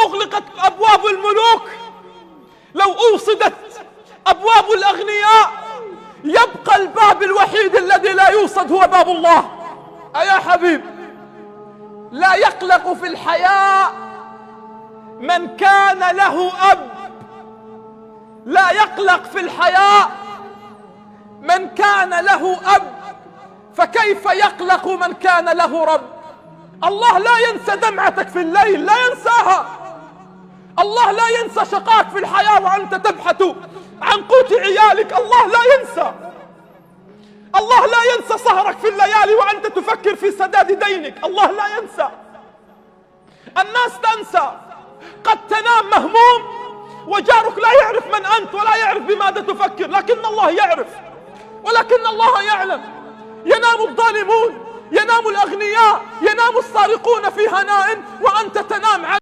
أغلقت أبواب الملوك، لو أوصدت أبواب الأغنياء، يبقى الباب الوحيد الذي لا يوصد هو باب الله. أيا حبيب، لا يقلق في الحياة من كان له أب، لا يقلق في الحياة من كان له أب، فكيف يقلق من كان له رب؟ الله لا ينسى دمعتك في الليل، لا ينساها. الله لا ينسى شقاك في الحياة وأنت تبحث عن قوت عيالك، الله لا ينسى. الله لا ينسى سهرك في الليالي وأنت تفكر في سداد دينك، الله لا ينسى. الناس تنسى، قد تنام مهموم وجارك لا يعرف من أنت ولا يعرف بماذا تفكر، لكن الله يعرف، ولكن الله يعلم. ينام الظالمون، ينام الأغنياء، ينام السارقون في هناء وأنت تنام